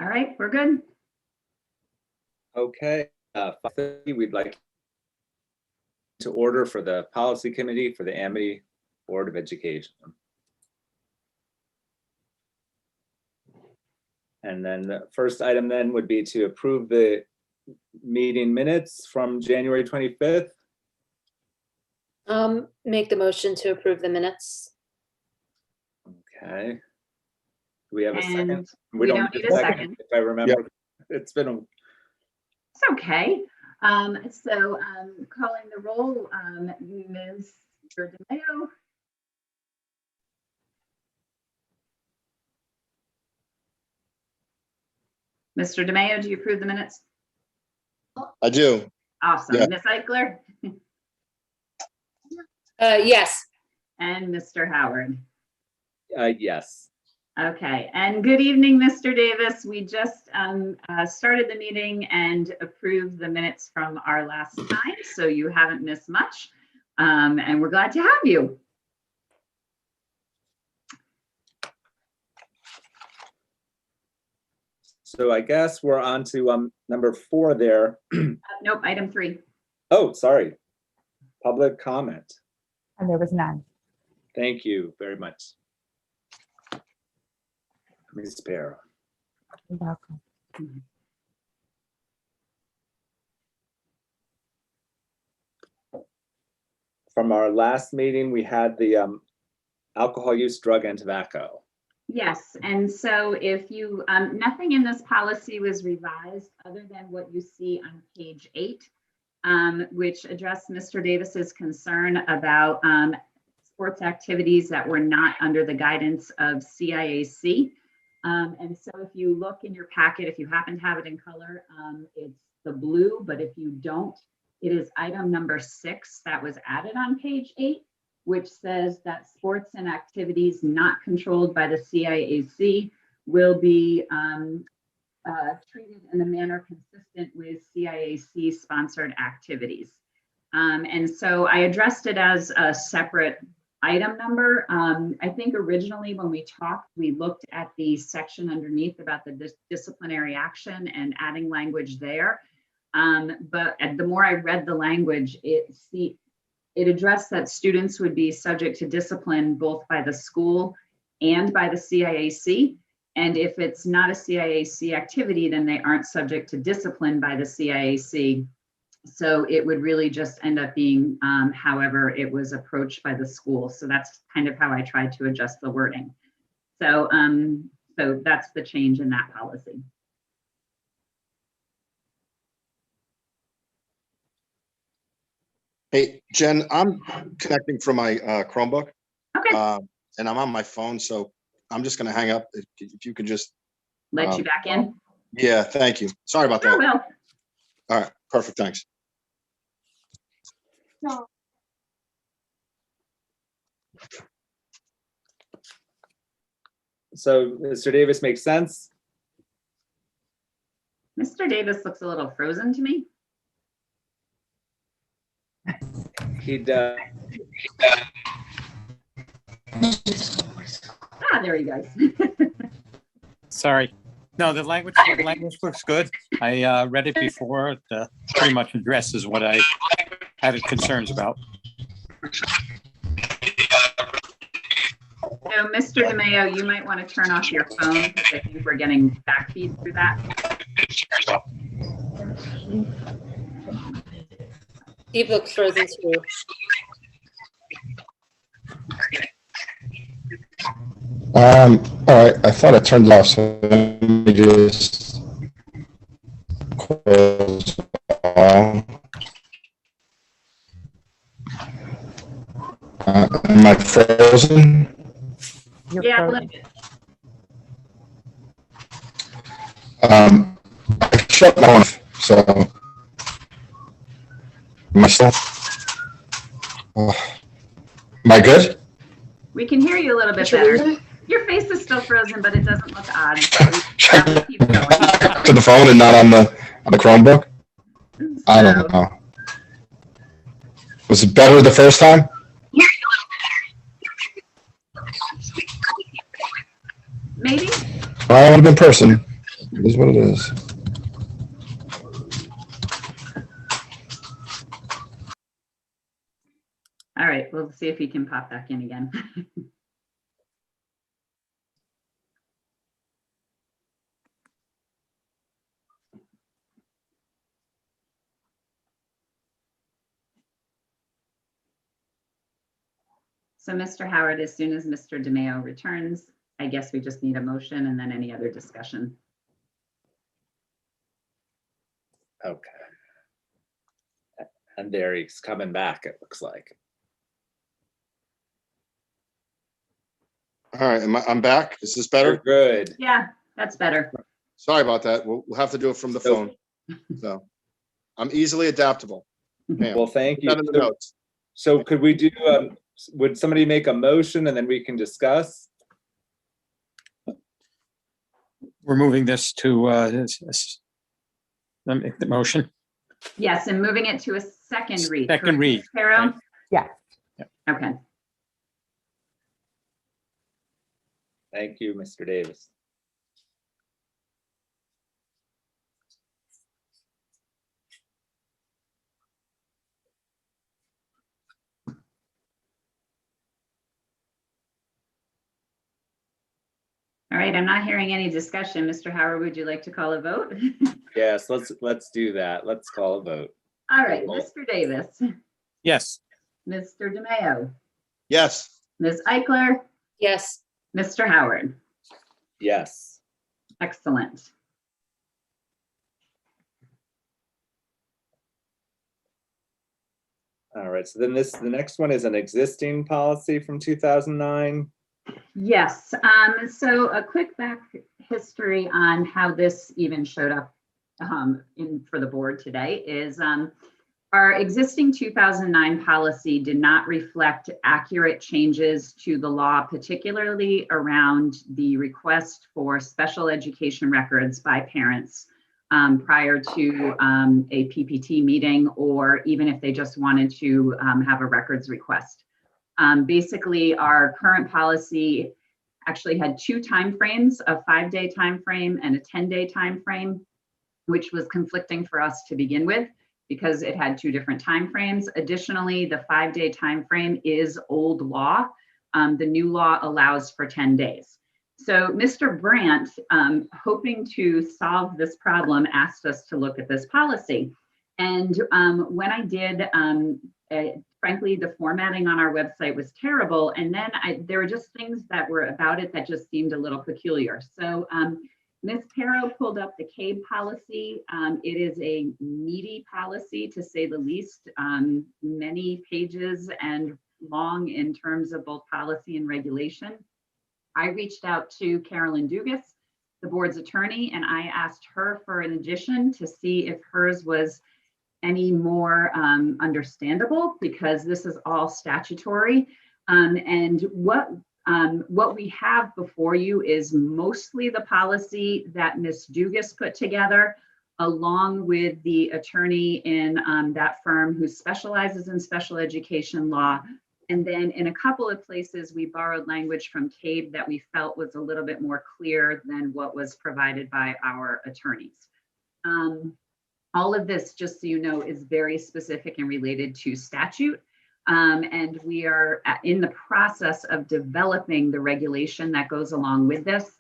All right, we're good. Okay, 5:30, we'd like to order for the policy committee for the Amity Board of Education. And then the first item then would be to approve the meeting minutes from January 25th. Make the motion to approve the minutes. Okay. Do we have a second? And we don't need a second. If I remember, it's been a It's okay. So calling the roll, Ms. DeMayo. Mr. DeMayo, do you approve the minutes? I do. Awesome. Yeah. Ms. Eichler Yes. and Mr. Howard. yes. Okay, and good evening, Mr. Davis. We just started the meeting and approved the minutes from our last time, so you haven't missed much, and we're glad to have you. So I guess we're on to number 4 there. Nope, item 3. Oh, sorry. Public comment. And there was none. Thank you very much. Ms. Perro. You're welcome. From our last meeting, we had the alcohol use, drug, and tobacco. Yes, and so if you, nothing in this policy was revised other than what you see on page 8, which addressed Mr. Davis's concern about sports activities that were not under the guidance of CIAC. And so if you look in your packet, if you happen to have it in color, it's the blue, but if you don't, it is item number 6 that was added on page 8, which says that sports and activities not controlled by the CIAC will be treated in a manner consistent with CIAC sponsored activities. And so I addressed it as a separate item number. I think originally when we talked, we looked at the section underneath about the disciplinary action and adding language there. But the more I read the language, it addressed that students would be subject to discipline both by the school and by the CIAC. And if it's not a CIAC activity, then they aren't subject to discipline by the CIAC. So it would really just end up being however it was approached by the school. So that's kind of how I tried to adjust the wording. So, so that's the change in that policy. Hey, Jen, I'm connecting from my Chromebook. Okay. And I'm on my phone, so I'm just going to hang up. If you could just Let you back in. Yeah, thank you. Sorry about that. Oh, well. All right, perfect. Thanks. No. So Mr. Davis makes sense. Mr. Davis looks a little frozen to me. He does. Ah, there he goes. Sorry. No, the language looks good. I read it before. It pretty much addresses what I had concerns about. So, Mr. DeMayo, you might want to turn off your phone because I think we're getting backfeed through that. Steve looks frozen too. All right, I thought I turned it off, so let me just close all. Am I frozen? You're Yeah, a frozen. little bit. I shut my off, so am I still? Am I good? We can hear you a little bit better. Your face is still frozen, but it doesn't look odd. So we keep going. To the phone and not on the Chromebook? I don't know. Was it better the first time? Maybe. I want to be in person. It is what it is. All right, we'll see if he can pop back in again. So Mr. Howard, as soon as Mr. DeMayo returns, I guess we just need a motion and then any other discussion. Okay. And there he's coming back, it looks like. All right, I'm back. Is this You're better? good. Yeah, that's better. Sorry about that. We'll have to do it from the phone. So I'm easily adaptable. Ma'am. Well, thank Put you. that in the notes. So could we do, would somebody make a motion and then we can discuss? We're moving this to, let me make the motion. Yes, and moving it to a second read. Second read. Carol? Yes. Okay. Thank you, Mr. Davis. All right, I'm not hearing any discussion. Mr. Howard, would you like to call a vote? Yes, let's do that. Let's call a vote. All right, Mr. Davis, Yes. Mr. DeMayo, Yes. Ms. Eichler, Yes. Mr. Howard. Yes. Excellent. All right, so then the next one is an existing policy from 2009. Yes, so a quick back history on how this even showed up for the board today is our existing 2009 policy did not reflect accurate changes to the law, particularly around the request for special education records by parents prior to a PPT meeting, or even if they just wanted to have a records request. Basically, our current policy actually had two timeframes, a 5-day timeframe and a 10-day timeframe, which was conflicting for us to begin with because it had two different timeframes. Additionally, the 5-day timeframe is old law. The new law allows for 10 days. So Mr. Brandt, hoping to solve this problem, asked us to look at this policy. And when I did, frankly, the formatting on our website was terrible. And then there were just things that were about it that just seemed a little peculiar. So Ms. Pero pulled up the CABE policy. It is a meaty policy, to say the least, many pages and long in terms of both policy and regulation. I reached out to Carolyn Dugas, the board's attorney, and I asked her for an addition to see if hers was any more understandable, because this is all statutory. And what we have before you is mostly the policy that Ms. Dugas put together, along with the attorney in that firm who specializes in special education law. And then in a couple of places, we borrowed language from CABE that we felt was a little bit more clear than what was provided by our attorneys. All of this, just so you know, is very specific and related to statute. And we are in the process of developing the regulation that goes along with this.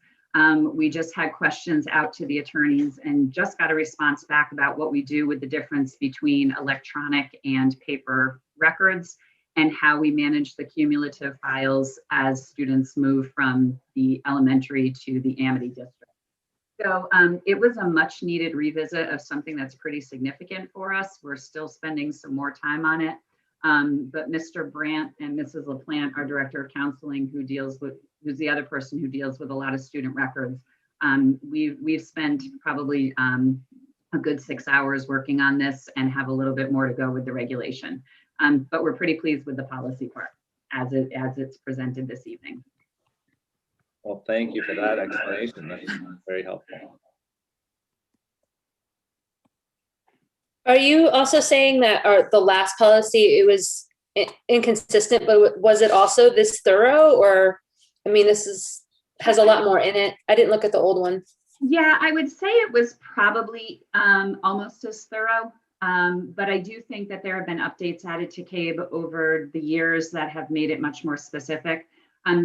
We just had questions out to the attorneys and just got a response back about what we do with the difference between electronic and paper records and how we manage the cumulative files as students move from the elementary to the Amity district. So it was a much needed revisit of something that's pretty significant for us. We're still spending some more time on it. But Mr. Brandt and Mrs. LaPlante, our director of counseling, who's the other person who deals with a lot of student records, we've spent probably a good 6 hours working on this and have a little bit more to go with the regulation. But we're pretty pleased with the policy part as it's presented this evening. Well, thank you for that explanation. That's very helpful. Are you also saying that the last policy, it was inconsistent, but was it also this thorough? Or, I mean, this has a lot more in it. I didn't look at the old one. Yeah, I would say it was probably almost as thorough. But I do think that there have been updates added to CABE over the years that have made it much more specific.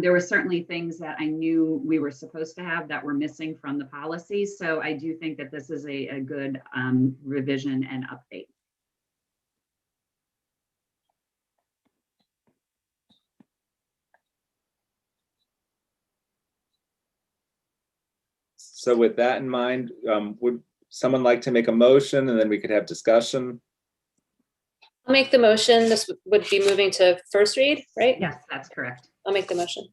There were certainly things that I knew we were supposed to have that were missing from the policy. So I do think that this is a good revision and update. So with that in mind, would someone like to make a motion and then we could have discussion? I'll make the motion. This would be moving to first read, right? Yes, that's correct. I'll make the motion.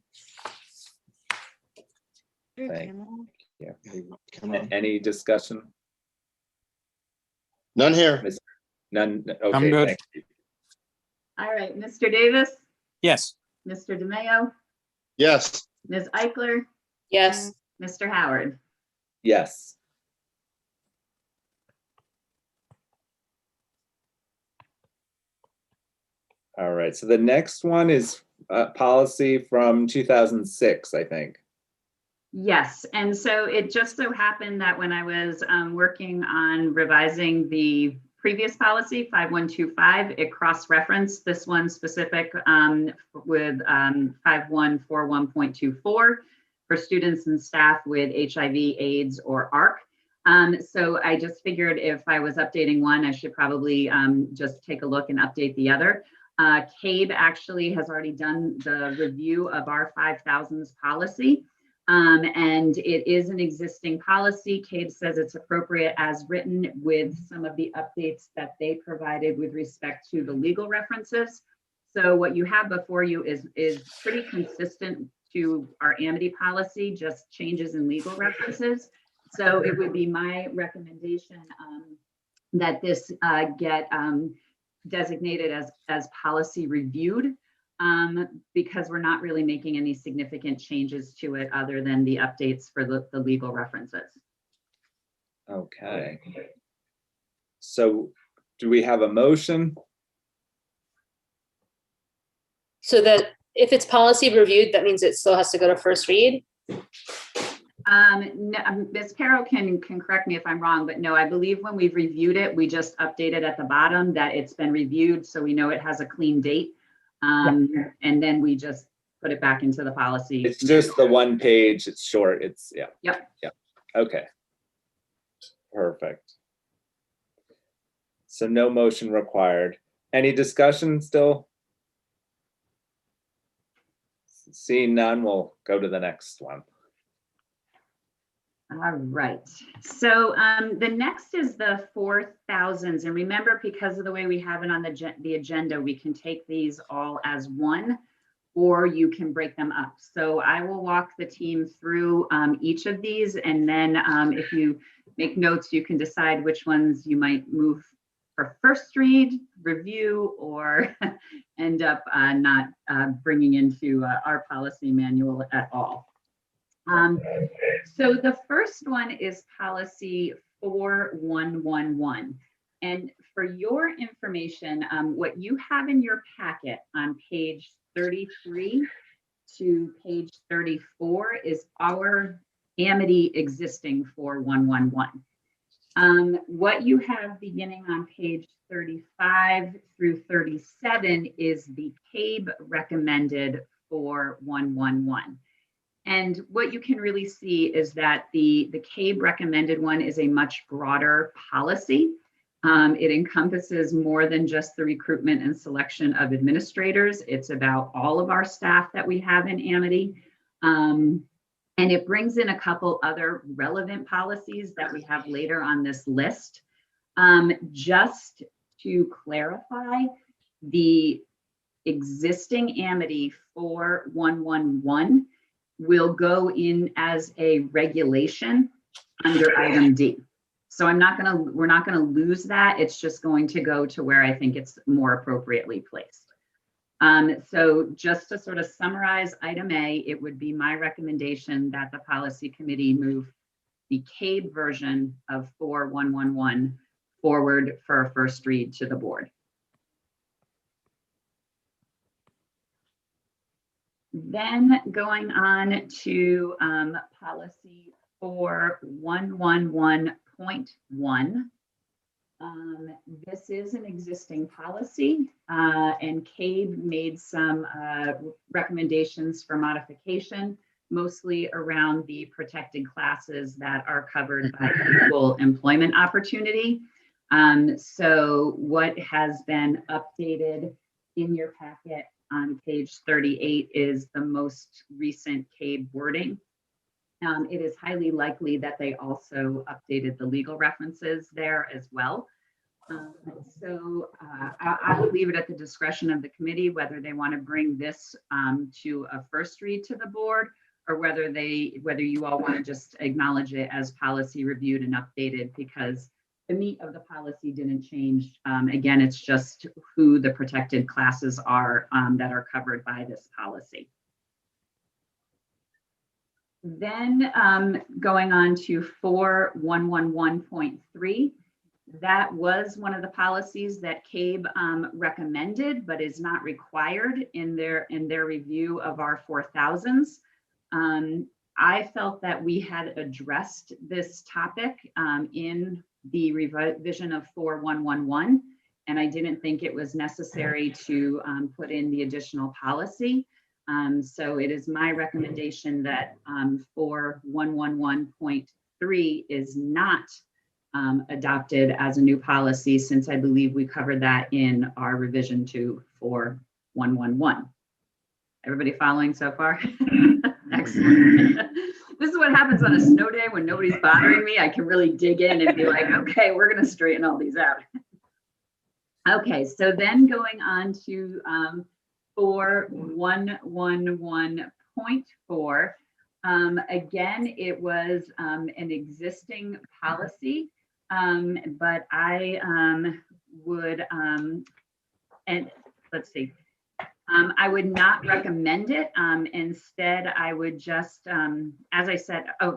Thank Hey, come on. Any discussion? None here. None? I'm Okay, good. thank you. All right, Mr. Davis, Yes, Mr. DeMayo, Yes, Ms. Eichler, Yes. Mr. Howard. Yes. All right, so the next one is policy from 2006, I think. Yes, and so it just so happened that when I was working on revising the previous policy, 5125, it cross-referenced this one specific with 5141.24 for students and staff with HIV, AIDS, or ARC. So I just figured if I was updating one, I should probably just take a look and update the other. CABE actually has already done the review of our 5000s policy. And it is an existing policy. CABE says it's appropriate as written with some of the updates that they provided with respect to the legal references. So what you have before you is pretty consistent to our Amity policy, just changes in legal references. So it would be my recommendation that this get designated as policy reviewed. Because we're not really making any significant changes to it other than the updates for the legal references. Okay. So do we have a motion? So that if it's policy reviewed, that means it still has to go to first read? Ms. Perro can correct me if I'm wrong, but no, I believe when we've reviewed it, we just updated at the bottom that it's been reviewed, so we know it has a clean date. And then we just put it back into the policy. It's just the one page, it's short, it's, yeah. Yep. Yeah, okay. Perfect. So no motion required. Any discussion still? Seeing none, we'll go to the next one. All right, so the next is the 4000s, and remember, because of the way we have it on the agenda, we can take these all as one, or you can break them up. So I will walk the team through each of these, and then if you make notes, you can decide which ones you might move for first read, review, or end up not bringing into our policy manual at all. So the first one is policy 4111. And for your information, what you have in your packet on page 33 to page 34 is our Amity existing 4111. What you have beginning on page 35 through 37 is the CABE recommended 4111. And what you can really see is that the CABE recommended one is a much broader policy. It encompasses more than just the recruitment and selection of administrators. It's about all of our staff that we have in Amity. And it brings in a couple other relevant policies that we have later on this list. Just to clarify, the existing Amity 4111 will go in as a regulation under item D. So we're not gonna lose that. It's just going to go to where I think it's more appropriately placed. So just to sort of summarize item A, it would be my recommendation that the policy committee move the CABE version of 4111 forward for a first read to the board. Then going on to policy 4.111.1. This is an existing policy, and CABE made some recommendations for modification, mostly around the protected classes that are covered by equal employment opportunity. So what has been updated in your packet on page 38 is the most recent CABE wording. It is highly likely that they also updated the legal references there as well. I will leave it at the discretion of the committee whether they want to bring this to a first read to the board, or whether you all want to just acknowledge it as policy reviewed and updated, because the meat of the policy didn't change. Again, it's just who the protected classes are that are covered by this policy. Then going on to 4.111.3, that was one of the policies that CABE recommended, but is not required in their review of our 4000s. I felt that we had addressed this topic in the revision of 4.111, and I didn't think it was necessary to put in the additional policy. So it is my recommendation that 4.111.3 is not adopted as a new policy, since I believe we covered that in our revision to 4.111. Everybody following so far? Excellent. This is what happens on a snow day when nobody's bothering me. I can really dig in and be like, okay, we're going to straighten all these out. Okay, so then going on to 4.111.4. Again, it was an existing policy, but I would, and let's see, I would not recommend it. Instead, I would just, as I said, I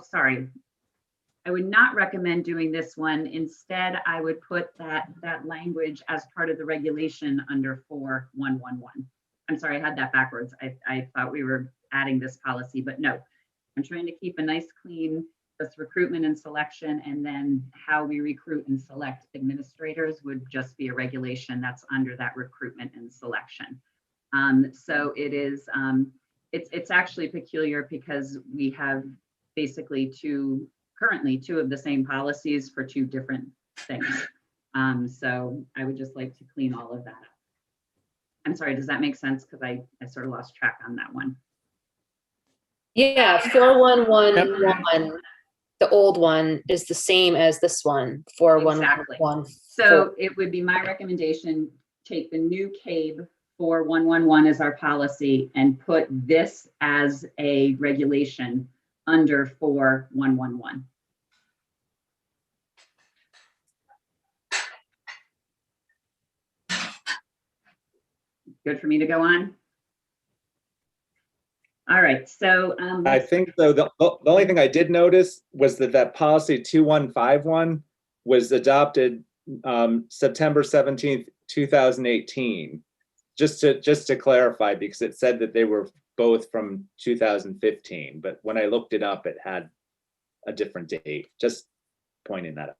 would not recommend doing this one. Instead, I would put that language as part of the regulation under 4.111. I'm sorry, I had that backwards. I thought we were adding this policy, but no. I'm trying to keep a nice clean, just recruitment and selection, and then how we recruit and select administrators would just be a regulation that's under that recruitment and selection. So it is, it's actually peculiar because we have basically currently two of the same policies for two different things. So I would just like to clean all of that up. I'm sorry, does that make sense? Because I sort of lost track on that one. Yeah, 4.111, the old one is the same as this one, 4.111. So it would be my recommendation, take the new CABE 4.111 as our policy and put this as a regulation under 4.111. Good for me to go on? All right, so I think though the only thing I did notice was that policy 2151 was adopted September 17th, 2018. Just to clarify, because it said that they were both from 2015, but when I looked it up, it had a different date. Just pointing that out.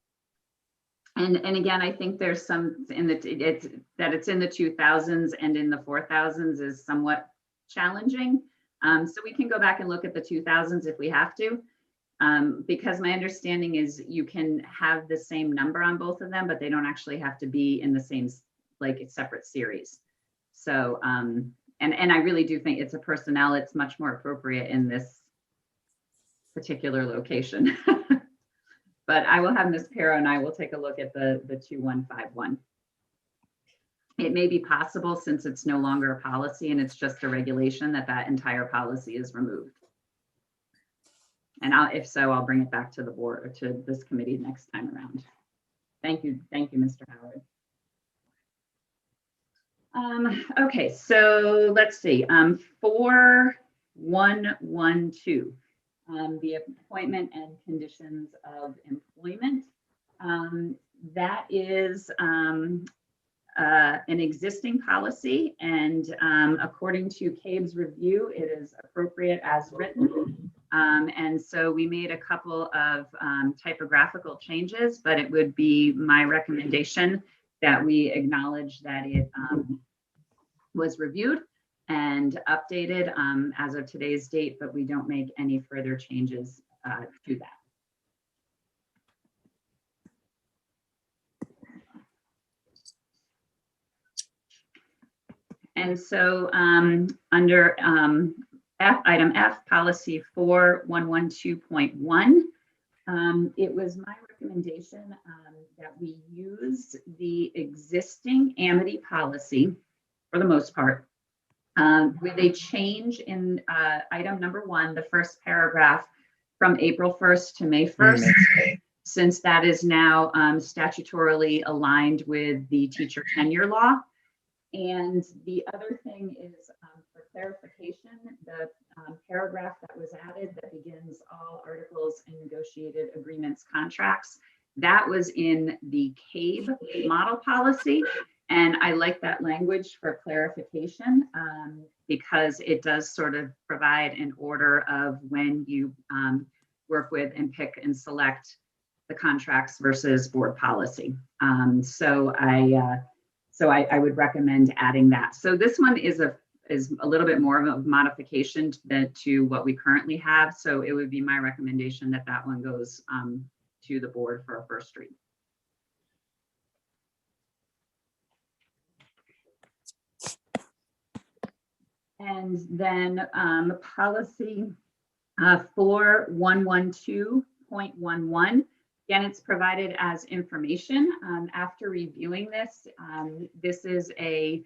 And again, I think there's some in it's in the 2000s and in the 4000s is somewhat challenging. So we can go back and look at the 2000s if we have to, because my understanding is you can have the same number on both of them, but they don't actually have to be in the same, like, separate series. So, and I really do think it's a personnel, it's much more appropriate in this particular location. But I will have Ms. Pero and I will take a look at the 2151. It may be possible, since it's no longer a policy and it's just a regulation, that entire policy is removed. And if so, I'll bring it back to the board or to this committee next time around. Thank you, Mr. Howard. Okay, so let's see, 4.112. The appointment and conditions of employment. That is an existing policy, and according to CABE's review, it is appropriate as written. And so we made a couple of typographical changes, but it would be my recommendation that we acknowledge that it was reviewed and updated as of today's date, but we don't make any further changes to that. And so under item F, policy 4112.1, it was my recommendation that we use the existing Amity policy for the most part, with a change in item number 1, the first paragraph from April 1st to May 1st, since that is now statutorily aligned with the teacher tenure law. And the other thing is, for clarification, the paragraph that was added that begins all articles and negotiated agreements contracts, that was in the CABE model policy. And I like that language for clarification because it does sort of provide an order of when you work with and pick and select the contracts versus board policy. So I would recommend adding that. So this one is a little bit more of a modification to what we currently have. So it would be my recommendation that that one goes to the board for a first read. And then policy 4112.11. Again, it's provided as information. After reviewing this, this is a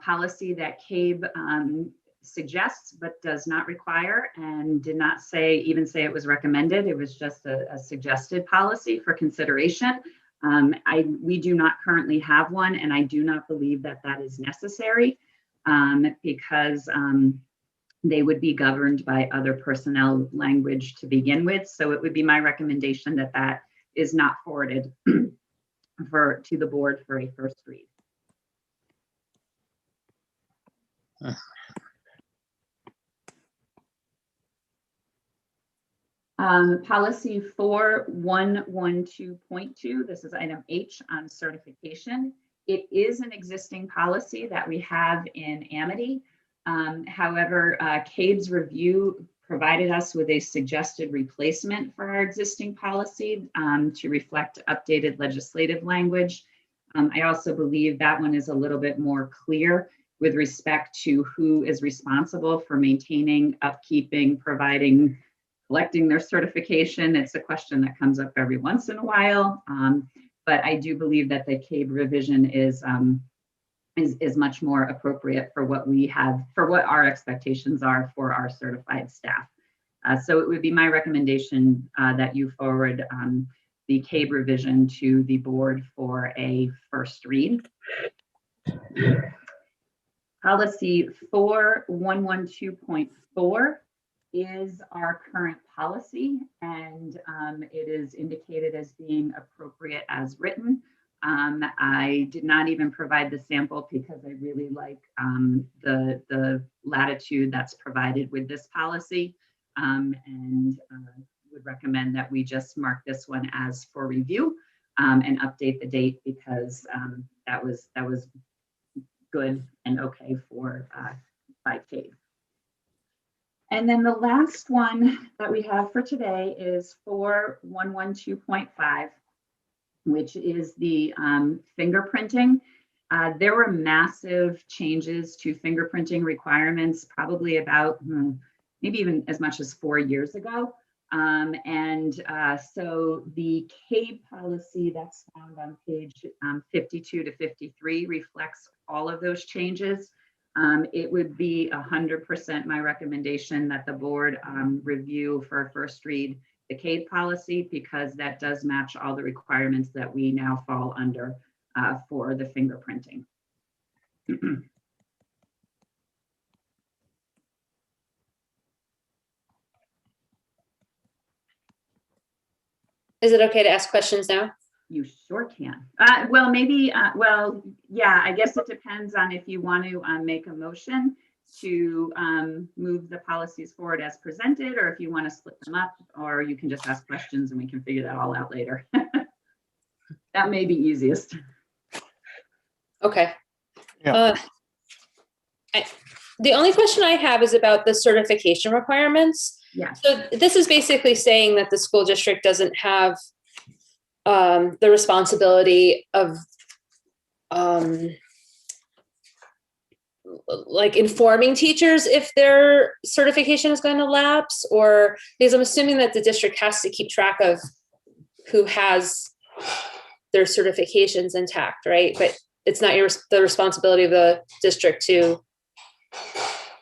policy that CABE suggests but does not require, and did not even say it was recommended. It was just a suggested policy for consideration. We do not currently have one, and I do not believe that that is necessary because they would be governed by other personnel language to begin with. So it would be my recommendation that that is not forwarded to the board for a first read. Policy 4112.2, this is item H on certification. It is an existing policy that we have in Amity. However, CABE's review provided us with a suggested replacement for our existing policy to reflect updated legislative language. I also believe that one is a little bit more clear with respect to who is responsible for maintaining, upkeeping, providing, collecting their certification. It's a question that comes up every once in a while, but I do believe that the CABE revision is much more appropriate for what we have, for what our expectations are for our certified staff. So it would be my recommendation that you forward the CABE revision to the board for a first read. Policy 4112.4 is our current policy, and it is indicated as being appropriate as written. I did not even provide the sample because I really like the latitude that's provided with this policy, and would recommend that we just mark this one as for review and update the date because that was good and okay for by CABE. And then the last one that we have for today is 4112.5, which is the fingerprinting. There were massive changes to fingerprinting requirements probably about maybe even as much as 4 years ago. So the CABE policy that's found on page 52 to 53 reflects all of those changes. It would be 100% my recommendation that the board review for a first read the CABE policy because that does match all the requirements that we now fall under for the fingerprinting. Is it okay to ask questions now? You sure can. Well, maybe, well, yeah, I guess it depends on if you want to make a motion to move the policies forward as presented, or if you want to split them up, or you can just ask questions and we can figure that all out later. That may be easiest. Okay. Yeah. The only question I have is about the certification requirements. Yes. So this is basically saying that the school district doesn't have the responsibility of like informing teachers if their certification is going to lapse, or because I'm assuming that the district has to keep track of who has their certifications intact, right? But it's not the responsibility of the district to.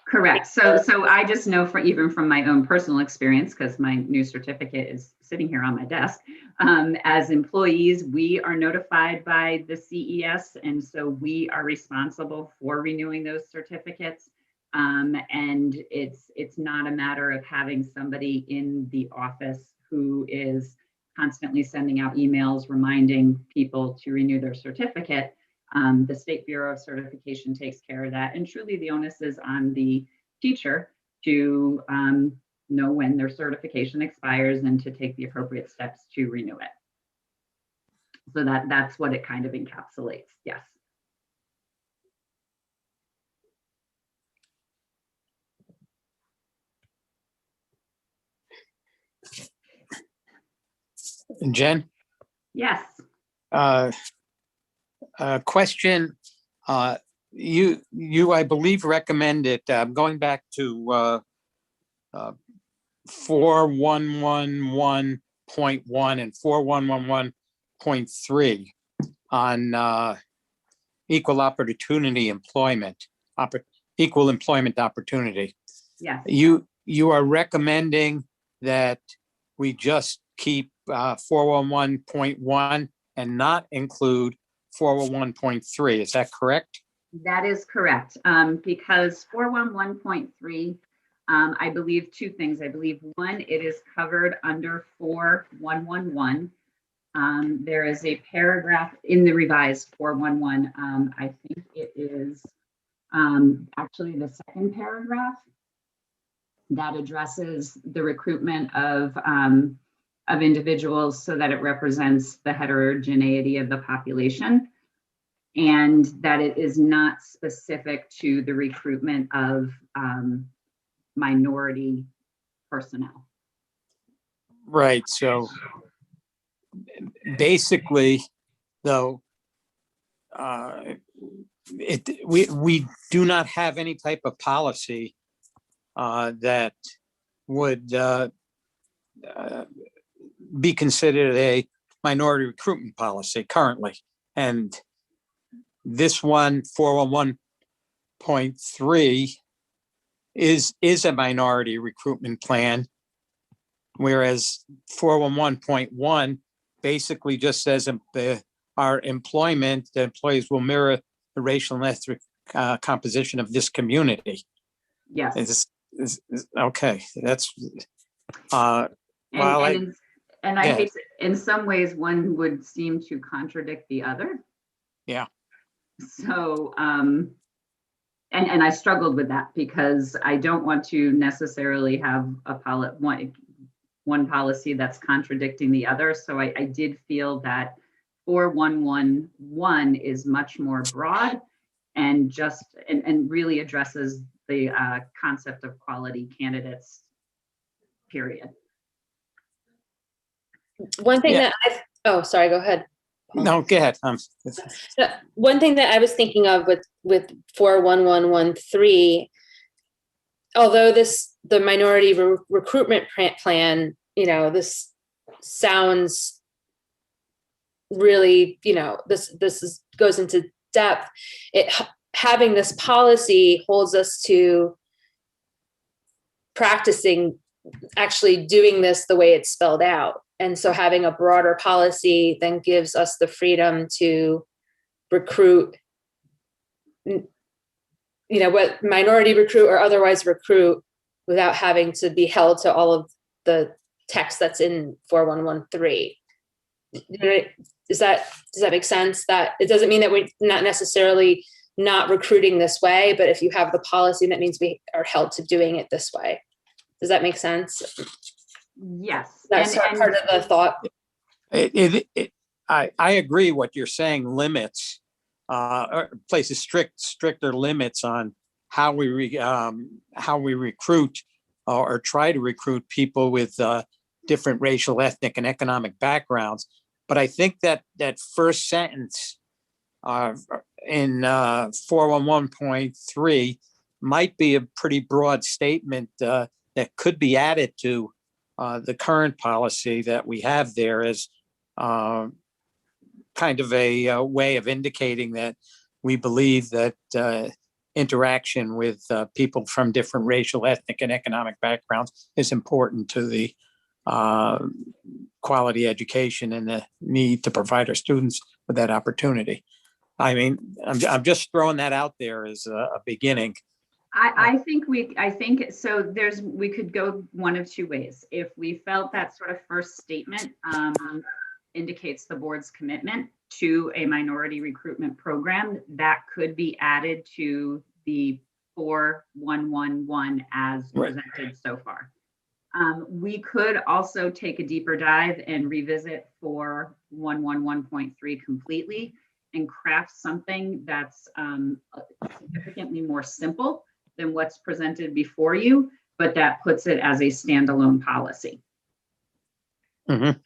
Correct. So I just know even from my own personal experience, because my new certificate is sitting here on my desk, as employees, we are notified by the CES, and so we are responsible for renewing those certificates. And it's not a matter of having somebody in the office who is constantly sending out emails reminding people to renew their certificate. The State Bureau of Certification takes care of that. And truly the onus is on the teacher to know when their certification expires and to take the appropriate steps to renew it. So that's what it kind of encapsulates, yes. Jen? Yes. Question. You, I believe, recommended, going back to 4111.1 and 4111.3 on equal opportunity employment, equal employment opportunity. Yes. You are recommending that we just keep 411.1 and not include 401.3. Is that correct? That is correct. Because 411.3, I believe two things. I believe one, it is covered under 4111. There is a paragraph in the revised 411. I think it is actually the second paragraph that addresses the recruitment of individuals so that it represents the heterogeneity of the population, and that it is not specific to the recruitment of minority personnel. Right. So basically, though, we do not have any type of policy that would be considered a minority recruitment policy currently. And this one, 401.3, is a minority recruitment plan, whereas 411.1 basically just says our employment, the employees will mirror the racial and ethnic composition of this community. Yes. Okay, that's and I hate to, in some ways one would seem to contradict the other. Yeah. So and I struggled with that because I don't want to necessarily have one policy that's contradicting the other. So I did feel that 4111 is much more broad and and really addresses the concept of quality candidates, period. One thing sorry, go ahead. No, go ahead. One thing that I was thinking of with 41113, although the minority recruitment plan, this sounds really, this goes into depth. Having this policy holds us to practicing actually doing this the way it's spelled out. And so having a broader policy then gives us the freedom to recruit, what minority recruit or otherwise recruit without having to be held to all of the text that's in 4113. Does that make sense? That it doesn't mean that we're not necessarily not recruiting this way, but if you have the policy, that means we are held to doing it this way. Does that make sense? Yes. That's part of the thought. I agree what you're saying, limits, or places stricter limits on how we recruit or try to recruit people with different racial, ethnic, and economic backgrounds. But I think that first sentence in 411.3 might be a pretty broad statement that could be added to the current policy that we have there as kind of a way of indicating that we believe that interaction with people from different racial, ethnic, and economic backgrounds is important to the quality education and the need to provide our students with that opportunity. I mean, I'm just throwing that out there as a beginning. I think so we could go one of two ways. If we felt that sort of first statement indicates the board's commitment to a minority recruitment program, that could be added to the 4111 as presented so far. We could also take a deeper dive and revisit 4111.3 completely and craft something that's significantly more simple than what's presented before you, but that puts it as a standalone policy. Mm-hmm.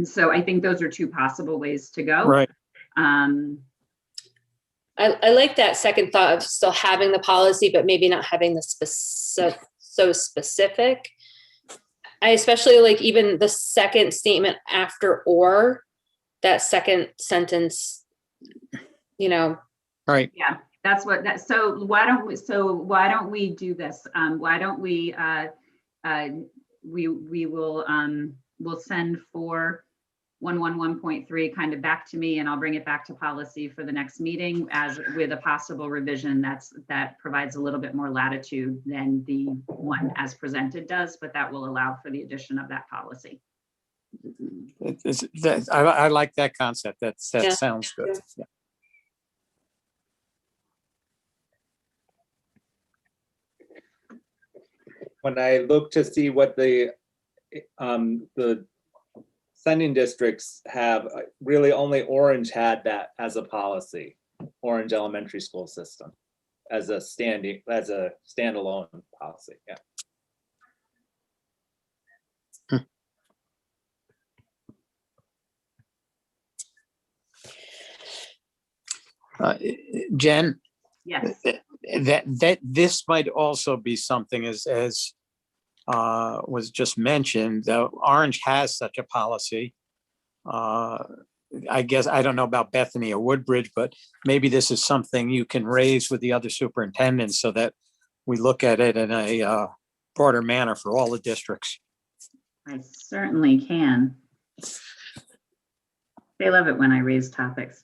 So I think those are two possible ways to go. Right. I like that second thought of still having the policy, but maybe not having the so specific. I especially like even the second statement after or, that second sentence, you know. Right. Yeah, that's what that. So why don't we do this? Why don't we we'll send 4111.3 kind of back to me, and I'll bring it back to policy for the next meeting as with a possible revision that provides a little bit more latitude than the one as presented does, but that will allow for the addition of that policy. I like that concept. That Yeah. sounds good. Yeah. When I look to see what the sending districts have, really only Orange had that as a policy, Orange Elementary School System, as a standalone policy. Yeah. Jen, Yes. that this might also be something as was just mentioned. Orange has such a policy. I guess I don't know about Bethany or Woodbridge, but maybe this is something you can raise with the other superintendents so that we look at it in a broader manner for all the districts. I certainly can. They love it when I raise topics.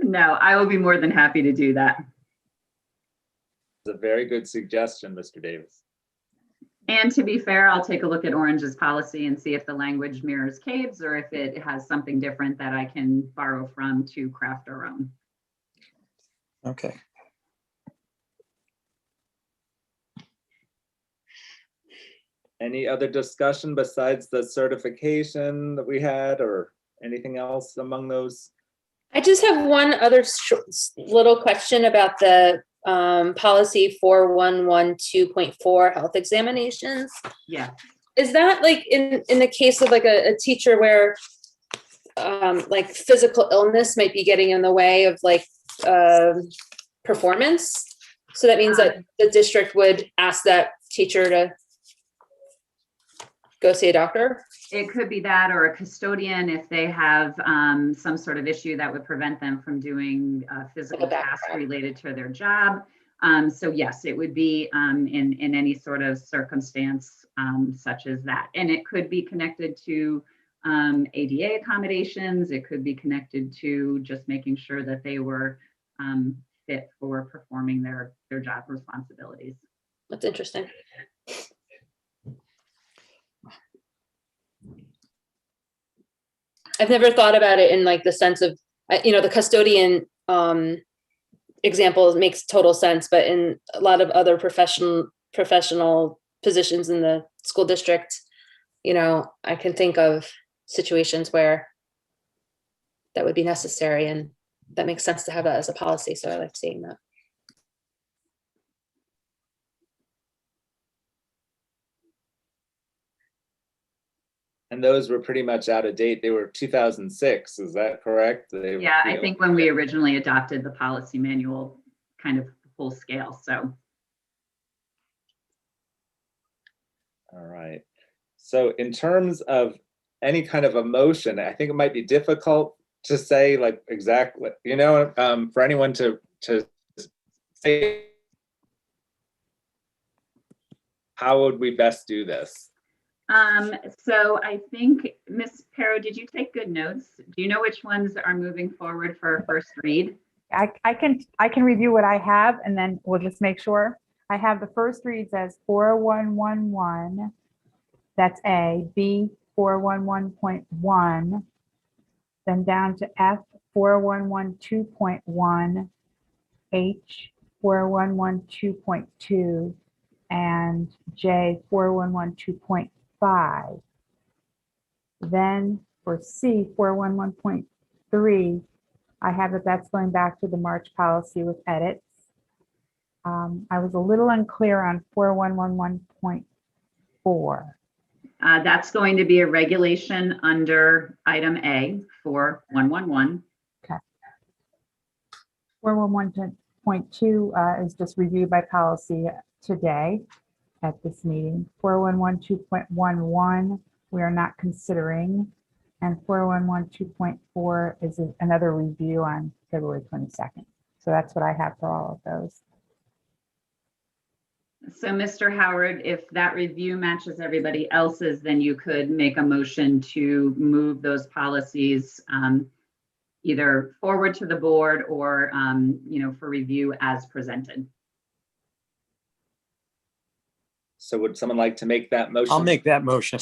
No, I will be more than happy to do that. It's a very good suggestion, Mr. Davis. And to be fair, I'll take a look at Orange's policy and see if the language mirrors Cabe's or if it has something different that I can borrow from to craft our own. Okay. Any other discussion besides the certification that we had, or anything else among those? I just have one other little question about the policy 4112.4 health examinations. Yeah. Is that like in the case of like a teacher where like physical illness might be getting in the way of like performance? So that means that the district would ask that teacher to go see a doctor? It could be that, or a custodian if they have some sort of issue that would prevent them from doing physical tasks related to their job. So yes, it would be in any sort of circumstance such as that. And it could be connected to ADA accommodations. It could be connected to just making sure that they were fit for performing their job responsibilities. That's interesting. I've never thought about it in like the sense of The custodian example makes total sense, but in a lot of other professional positions in the school district, I can think of situations where that would be necessary, and that makes sense to have that as a policy. So I like seeing that. And those were pretty much out of date. They were 2006, is that correct? Yeah, I think when we originally adopted the policy manual, kind of full scale, so. All right. So in terms of any kind of emotion, I think it might be difficult to say like exactly, for anyone to say, how would we best do this? So I think, Ms. Pero, did you take good notes? Do you know which ones are moving forward for a first read? I can review what I have and then we'll just make sure. I have the first reads as 4111. That's A, B 4111.1, then down to F 4112.1, H 4112.2, and J 4112.5. Then for C 4111.3, I have that's going back to the March policy with edits. I was a little unclear on 4111.4. That's going to be a regulation under item A, 4111. 4111.2 is just reviewed by policy today at this meeting. 4112.11 we are not considering, and 4112.4 is another review on February 22nd. So that's what I have for all of those. So Mr. Howard, if that review matches everybody else's, then you could make a motion to move those policies either forward to the board or, for review as presented. So would someone like to make that motion? I'll make that motion.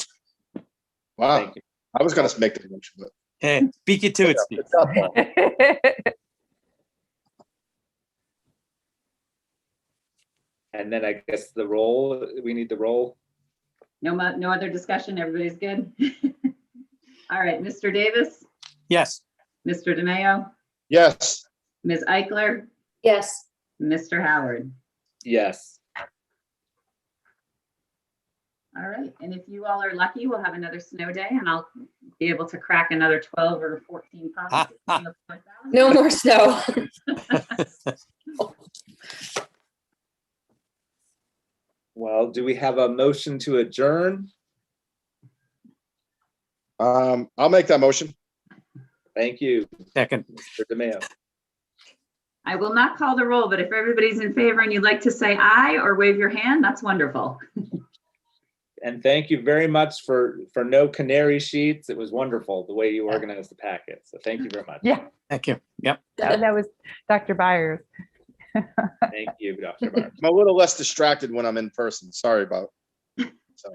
Wow. Thank you. I was gonna make the motion, but Hey, beat you to it, Steve. good job, Paul. And then I guess the roll, we need the roll. No other discussion, everybody's good? All right, Mr. Davis, Yes, Mr. DeMayo, Yes, Ms. Eichler, Yes. Mr. Howard. Yes. All right, and if you all are lucky, we'll have another snow day and I'll be able to crack another 12 or 14 policies. No more snow. Well, do we have a motion to adjourn? I'll make that motion. Thank you, second. Mr. DeMayo. I will not call the roll, but if everybody's in favor and you'd like to say aye or wave your hand, that's wonderful. And thank you very much for no canary sheets. It was wonderful the way you organized the packet. So thank you very much. Yeah, Thank you. Yep. that was Dr. Byers. Thank you, Dr. Marks. I'm a little less distracted when I'm in person. Sorry about. So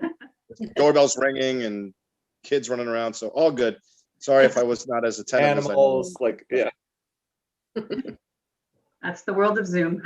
doorbells ringing and kids running around. So all good. Sorry if I was not as attentive as I Animals, normally like, yeah. That's the world of Zoom.